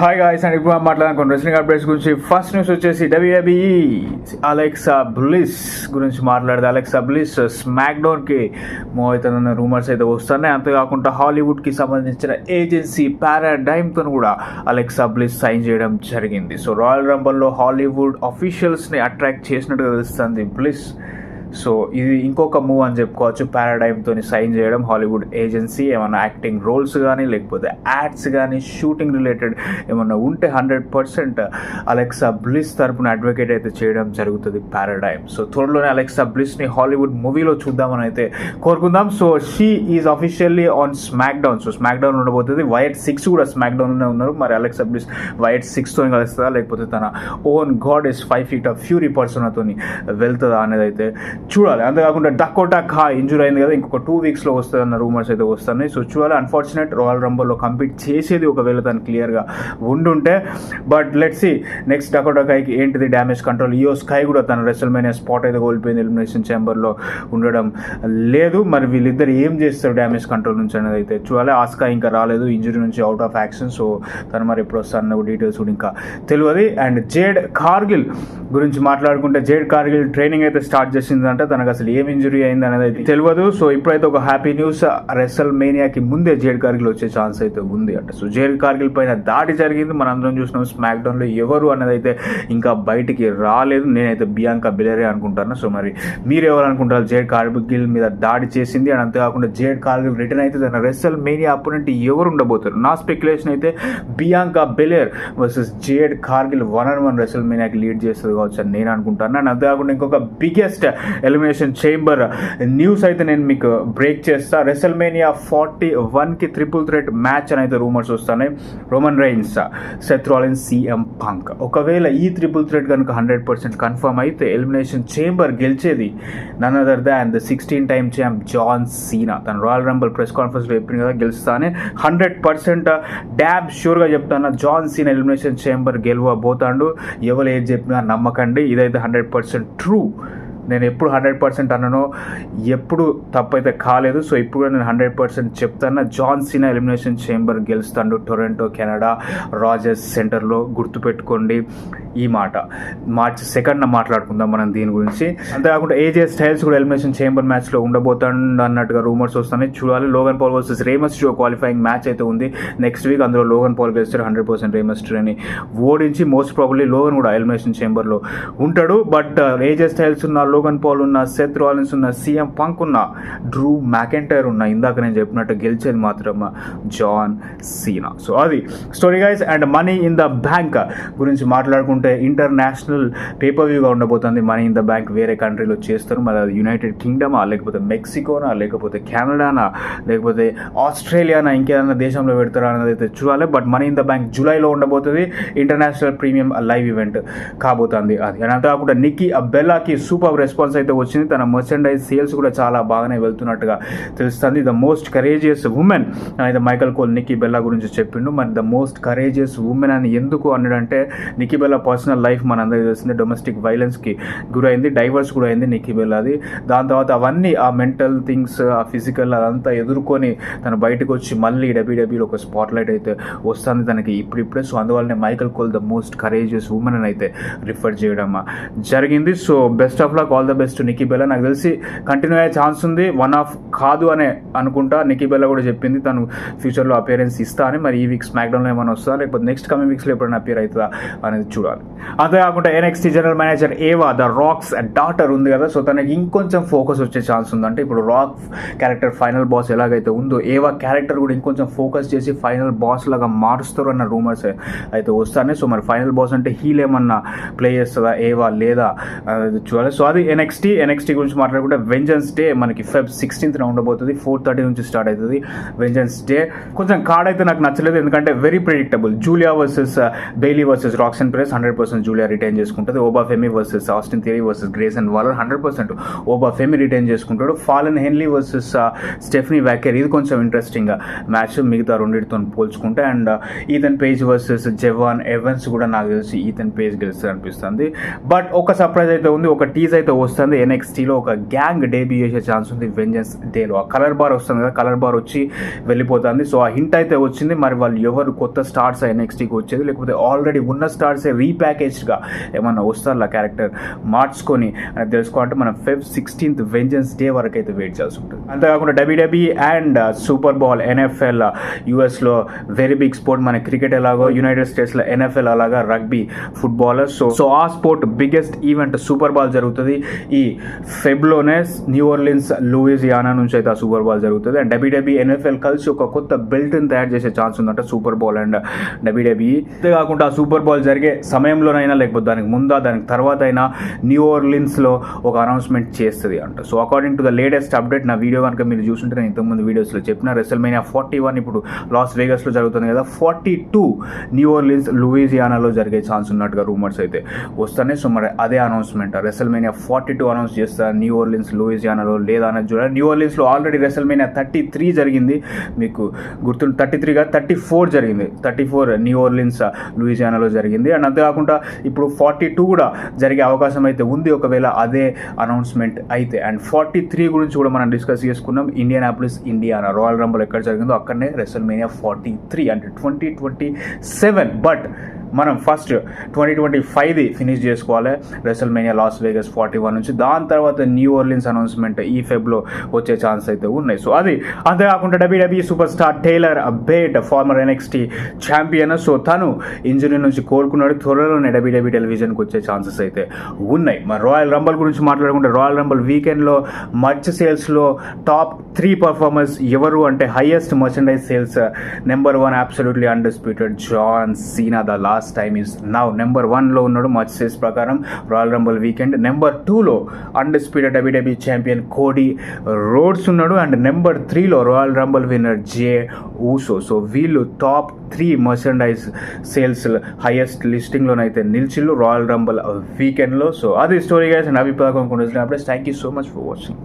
Hi guys and ఇప్పుడు మనం మాట్లాడుకున్న రెస్లింగ్ అప్డేట్స్ గురించి ఫస్ట్ న్యూస్ వచ్చేసి WWE అలెక్సా బ్లిస్ గురించి మాట్లాడితే అలెక్సా బ్లిస్ స్మాక్ డౌన్కి మూవ్ అవుతుందన్న రూమర్స్ అయితే వస్తున్నాయి. అంతేకాకుండా హాలీవుడ్కి సంబంధించిన ఏజెన్సీ పారాడైమ్తో కూడా అలెక్సా బ్లిస్ సైన్ చేయడం జరిగింది. సో రాయల్ రంబల్లో హాలీవుడ్ అఫీషియల్స్ని అట్రాక్ట్ చేసినట్టుగా తెలుస్తుంది బ్లిస్. సో ఇది ఇంకొక మూవ్ అని చెప్పుకోవచ్చు. పారాడైమ్తో సైన్ చేయడం హాలీవుడ్ ఏజెన్సీ ఏమైనా యాక్టింగ్ రోల్స్ కానీ లేకపోతే యాడ్స్ కానీ షూటింగ్ రిలేటెడ్ ఏమన్నా ఉంటే 100% అలెక్సా బ్లిస్ తరపున అడ్వకేట్ అయితే చేయడం జరుగుతుంది పారాడైమ్. సో త్వరలోనే అలెక్సా బ్లిస్ని హాలీవుడ్ మూవీలో చూద్దామని అయితే కోరుకుందాం. So she is officially on SmackDown. So SmackDown ఉండబోతుంది. వైట్ 6 కూడా స్మాక్ డౌన్లోనే ఉన్నారు. మరి అలెక్సా బ్లిస్ వైట్ 6తో కలుస్తుందా లేకపోతే తన own goddess 5 feet of fury పర్సన్తో వెళ్తుందా అనేది అయితే చూడాలి. అంతేకాకుండా డకోటా కా ఇంజూర్ అయింది కదా, ఇంకొక 2 weeks వస్తుంది అన్న రూమర్స్ అయితే వస్తున్నాయి. సో చూడాలి. అన్ఫార్చునేట్ రాయల్ రంబల్లో కంపీట్ చేసేది ఒకవేళ తను క్లియర్గా ఉండుంటే. But let's see next Dakota కాయ్కి ఏంటిది డ్యామేజ్ కంట్రోల్. ఇయో స్కై కూడా తన రెసల్మేనియా స్పాట్ అయితే కోల్పోయింది, ఎలిమినేషన్ ఛాంబర్లో ఉండడం లేదు. మరి వీళ్ళిద్దరు ఏం చేస్తారు డ్యామేజ్ కంట్రోల్ నుంచి అనేది అయితే చూడాలి. ఆస్కా ఇంకా రాలేదు, ఇంజురీ నుంచి అవుట్ ఆఫ్ యాక్షన్. సో తను మరి ఎప్పుడు వస్తారన్న డీటెయిల్స్ కూడా ఇంకా తెలియదు. అండ్ జేడ్ కార్గిల్ గురించి మాట్లాడుకుంటే జేడ్ కార్గిల్ ట్రైనింగ్ అయితే స్టార్ట్ చేసింది అంటే తనకు అసలు ఏం ఇంజురీ అయింది అనేది అయితే తెలియదు. సో ఇప్పుడైతే ఒక హ్యాపీ న్యూస్, రెసల్ మేనియాకి ముందే జేడ్ కార్గిల్ వచ్చే ఛాన్స్ అయితే ఉంది అంట. సో జేడ్ కార్గిల్ పైన దాడి జరిగింది, మనందరం చూసినాం. స్మాక్ డౌన్లో ఎవరు అనేది అయితే ఇంకా బయటికి రాలేదు. నేనైతే బియాంకా బెలెరే అనుకుంటాను. సో మరి మీరు ఎవరు అనుకుంటారు? జేడ్ కార్గిల్ మీద దాడి చేసింది. అండ్ అంతేకాకుండా జేడ్ కార్గిల్ రిటర్న్ అయితే తన రెసల్ మేనియా అపోనెంట్ ఎవరు ఉండబోతారు? నా స్పెక్యులేషన్ అయితే Bianca Belair versus Jade Cargill 1-on-1 రెసల్ మేనియాకి లీడ్ చేస్తుంది కావచ్చు అని నేను అనుకుంటాను. అండ్ అంతేకాకుండా ఇంకొక బిగ్గెస్ట్ ఎలిమినేషన్ చేంబర్ న్యూస్ అయితే నేను మీకు బ్రేక్ చేస్తా. రెసల్మేనియా 41కి ట్రిపుల్ థ్రెట్ మ్యాచ్ అని అయితే రూమర్స్ వస్తున్నాయి. Roman Reigns, Seth Rollins, CM punk. ఒకవేళ ఈ ట్రిపుల్ థ్రెట్ కనుక 100% కన్ఫర్మ్ అయితే ఎలిమినేషన్ చేంబర్ గెలిచేది none other than the 16-time champ John Cena. తను రాయల్ రంబల్ ప్రెస్ కాన్ఫరెన్స్లో చెప్పింది కదా గెలుస్తానే. 100% డ్యాబ్ షూర్గా చెప్తాను జాన్ సీనా ఎలిమినేషన్ చేంబర్ గెలవబోతాడు. ఎవరు ఏది చెప్పినా నమ్మకండి, ఇదైతే 100% ట్రూ. నేను ఎప్పుడు 100% అన్నానో ఎప్పుడు తప్పైతే కాలేదు. సో ఇప్పుడు కూడా నేను 100% చెప్తాను. జాన్ సీనా ఎలిమినేషన్ చేంబర్ గెలుస్తాడు టొరంటో, కెనడా, రాజర్స్ సెంటర్లో. గుర్తుపెట్టుకోండి ఈ మాట. March 2nd మాట్లాడుకుందాం మనం దీని గురించి. అంతేకాకుండా AJ స్టైల్స్ కూడా ఎలిమినేషన్ చేంబర్ మ్యాచ్లో ఉండబోతాడు అన్నట్టుగా రూమర్స్ వస్తున్నాయి. చూడాలి. లోగన్ పాల్ వర్సెస్ రే మిస్టరీయో క్వాలిఫైయింగ్ మ్యాచ్ అయితే ఉంది నెక్స్ట్ వీక్. అందులో లోగన్ పాల్ గెలుస్తాడు. 100% రే మిస్టరీని ఓడించి మోస్ట్ ప్రాబబ్లీ లోగన్ కూడా ఎలిమినేషన్ చేంబర్లో ఉంటాడు. బట్ AJ స్టైల్స్ ఉన్న, లోగన్ పాల్ ఉన్న, సెత్ రాలిన్స్ ఉన్న, CM పంక్ ఉన్న, డ్రూ మ్యాకెంటైర్ ఉన్న, ఇందాక నేను చెప్పినట్టు గెలిచేది మాత్రం జాన్ సీనా. సో అది story guys. And money in the bank గురించి మాట్లాడుకుంటే ఇంటర్నేషనల్ పేపర్ వ్యూగా ఉండబోతుంది. మనీ ఇన్ ద బ్యాంక్ వేరే కంట్రీలో చేస్తారు. మరి అది యునైటెడ్ కింగ్డమా లేకపోతే మెక్సికోనా లేకపోతే కెనడానా లేకపోతే ఆస్ట్రేలియానా ఇంకేదైనా దేశంలో పెడతారా అనేది అయితే చూడాలి. But money in the bank జూలైలో ఉండబోతుంది. ఇంటర్నేషనల్ ప్రీమియం లైవ్ ఈవెంట్ కాబోతుంది అది. అండ్ అంతేకాకుండా నిక్కీ బెల్లాకి సూపర్ రెస్పాన్స్ అయితే వచ్చింది. తన మర్చెండైజ్ సేల్స్ కూడా చాలా బాగానే వెళ్తున్నట్టుగా తెలుస్తుంది. ద మోస్ట్ కరేజియస్ ఉమెన్ అయితే మైకల్ కోల్ నిక్కీ బెల్లా గురించి చెప్పిండు. మరి ద మోస్ట్ కరేజియస్ ఉమెన్ అని ఎందుకు అన్నాడంటే నిక్కీ బెల్లా పర్సనల్ లైఫ్ మనందరికీ తెలిసింది. డొమెస్టిక్ వైలెన్స్కి గురైంది, డైవర్స్ కూడా అయింది నిక్కీ బెల్లాది. దాని తర్వాత అవన్నీ ఆ మెంటల్ థింగ్స్, ఆ ఫిజికల్ అదంతా ఎదుర్కొని తను బయటకు వచ్చి మళ్ళీ డబ్ల్యూడబ్ల్యూలో ఒక స్పాట్లైట్ అయితే వస్తుంది తనకి ఇప్పుడిప్పుడే. సో అందువల్లనే Michael coal the most courageous women అని అయితే రిఫర్ చేయడం జరిగింది. So best of luck, all the best Nikki Bella. నాకు తెలిసి కంటిన్యూ అయ్యే ఛాన్స్ ఉంది. 1-off కాదు అనే అనుకుంటా. నిక్కీ బెల్లా కూడా చెప్పింది తను ఫ్యూచర్లో అపియరెన్స్ ఇస్తా అని. మరి ఈ వీక్ స్మాక్ డౌన్లో ఏమైనా వస్తుందా లేకపోతే నెక్స్ట్ కమింగ్ వీక్స్లో ఎప్పుడైనా అపియర్ అవుతుందా అనేది చూడాలి. అంతేకాకుండా NXT జనరల్ మేనేజర్ ఏవా ద రాక్స్ డాటర్ ఉంది కదా, సో తనకి ఇంకొంచెం ఫోకస్ వచ్చే ఛాన్స్ ఉందంటే ఇప్పుడు రాక్ క్యారెక్టర్ ఫైనల్ బాస్ ఎలాగైతే ఉందో ఏవా క్యారెక్టర్ కూడా ఇంకొంచెం ఫోకస్ చేసి ఫైనల్ బాస్ లాగా మారుస్తారు అన్న రూమర్స్ అయితే వస్తాయి. సో మరి ఫైనల్ బాస్ అంటే హీల్ ఏమన్నా ప్లే చేస్తుందా ఏవా లేదా చూడాలి. సో అది NXT గురించి మాట్లాడుకుంటే వెంజన్స్ డే మనకి Feb 16th ఉండబోతుంది. 4:30 నుంచి స్టార్ట్ అవుతుంది వెంజన్స్ డే. కొంచెం కార్డ్ అయితే నాకు నచ్చలేదు, ఎందుకంటే very predictable. Julia versus Bayley versus Roxanne Perez 100% Julia retain చేసుకుంటుంది. Oba Femi versus Austin Theory versus Grayson Waller 100% Oba Femi retain చేసుకుంటాడు. Fallon Henley versus Stephanie Vaquer, ఇది కొంచెం ఇంట్రెస్టింగ్ మ్యాచ్ మిగతా రెండింటితో పోల్చుకుంటే. And Ethan Page versus Jevon Evans కూడా నాకు తెలిసి ఈథన్ పేజ్ గెలుస్తుంది అనిపిస్తుంది. బట్ ఒక సర్ప్రైజ్ అయితే ఉంది, ఒక టీజ్ అయితే అయితే వస్తుంది NXTలో ఒక గ్యాంగ్ డేబ్యూ చేసే ఛాన్స్ ఉంది వెంజన్స్ డేలో. ఆ కలర్ బార్ వస్తుంది కదా, కలర్ బార్ వచ్చి వెళ్ళిపోతుంది. సో ఆ హింట్ అయితే వచ్చింది. మరి వాళ్ళు ఎవరు కొత్త స్టార్స్ NXTకి వచ్చేది, లేకపోతే ఆల్రెడీ ఉన్న స్టార్సే రీప్యాకేజ్డ్గా ఏమన్నా వస్తారు క్యారెక్టర్ మార్చుకొని అని తెలుసుకోవాలంటే మనం Feb 16th వెంజన్స్ డే వరకు అయితే వెయిట్ చేయాల్సి ఉంటుంది. అంతేకాకుండా WWE and super ball NFL యూఎస్లో వెరీ బిగ్ స్పోర్ట్. మన క్రికెట్ ఎలాగో యునైటెడ్ స్టేట్స్లో NFL అలాగా రగ్బీ ఫుట్బాల్. సో ఆ sport biggest event super ball జరుగుతుంది ఈ ఫెబ్లోనే. న్యూ ఆర్లిన్స్ లూయిజియానా నుంచి అయితే ఆ సూపర్ బాల్ జరుగుతుంది. అండ్ WWE NFL కలిసి ఒక కొత్త బెల్ట్ని తయారు చేసే ఛాన్స్ ఉందంట సూపర్ బాల్ అండ్ WWE. అంతేకాకుండా ఆ సూపర్ బాల్ జరిగే సమయంలోనైనా లేకపోతే దానికి ముందా దానికి తర్వాత అయినా న్యూ ఆర్లిన్స్లో ఒక అనౌన్స్మెంట్ చేస్తుంది అంట. So according to the latest update, నా వీడియో కనుక మీరు చూస్తుంటే నేను ఇంతకుముందు వీడియోస్లో చెప్పిన రెసల్మేనియా 41 ఇప్పుడు లాస్ వేగస్లో జరుగుతుంది కదా, 42 న్యూ ఆర్లిన్స్ లూయిజియానాలో జరిగే ఛాన్స్ ఉన్నట్టుగా రూమర్స్ అయితే వస్తాయి. సో మరి అదే అనౌన్స్మెంట్ రెసల్మేనియా 42 అనౌన్స్ చేస్తారు న్యూ ఆర్లిన్స్ లూయిజియానాలో లేదా అనేది చూడాలి. న్యూ ఆర్లిన్స్లో ఆల్రెడీ రెసల్మేనియా 33 జరిగింది, మీకు గుర్తుంటే 33గా 34 జరిగింది. 34 న్యూ ఆర్లిన్స్ లూయిజియానాలో జరిగింది. అండ్ అంతేకాకుండా ఇప్పుడు 42 కూడా జరిగే అవకాశం అయితే ఉంది ఒకవేళ అదే అనౌన్స్మెంట్ అయితే. అండ్ 43 గురించి కూడా మనం డిస్కస్ చేసుకున్నాం. ఇండియానాపోలిస్ ఇండియానా రాయల్ రంబుల్ ఎక్కడ జరిగిందో అక్కడనే రెసల్మేనియా 43 అంటే 2027. బట్ మనం ఫస్ట్ 2025ది ఫినిష్ చేసుకోవాలి రెసల్మేనియా లాస్ వేగస్ 41 నుంచి. దాని తర్వాత న్యూ ఆర్లిన్స్ అనౌన్స్మెంట్ ఈ ఫెబ్లో వచ్చే ఛాన్స్ అయితే ఉన్నాయి. సో అది అంతేకాకుండా WWE super star Tyler Bate former NXT champion. So తను ఇంజరీ నుంచి కోలుకున్నాడు. త్వరలోనే WWE టెలివిజన్కి వచ్చే ఛాన్సెస్ అయితే ఉన్నాయి. మరి రాయల్ రంబల్ గురించి మాట్లాడుకుంటే రాయల్ రంబల్ వీకెండ్లో మర్చ్ సేల్స్లో టాప్ 3 పర్ఫార్మర్స్ ఎవరు అంటే highest merchandise sales number 1 absolutely undisputed John Cena. The last time is now. Number 1లో ఉన్నాడు మర్చ్ సేల్స్ ప్రకారం రాయల్ రంబల్ వీకెండ్. నెంబర్ 2లో undisputed WWE champion Cody Rhodes ఉన్నాడు. అండ్ నెంబర్ 3లో Royal Rumble winner Jey Uso. So వీళ్ళు top 3 merchandise sales highest లిస్టింగ్లోనైతే నిలిచిల్లు Royal Rumble వీకెండ్లో. సో అది స్టోరీ గైస్. అండ్ అభిప్రాయం కొన్ని updates. Thank you so much for watching.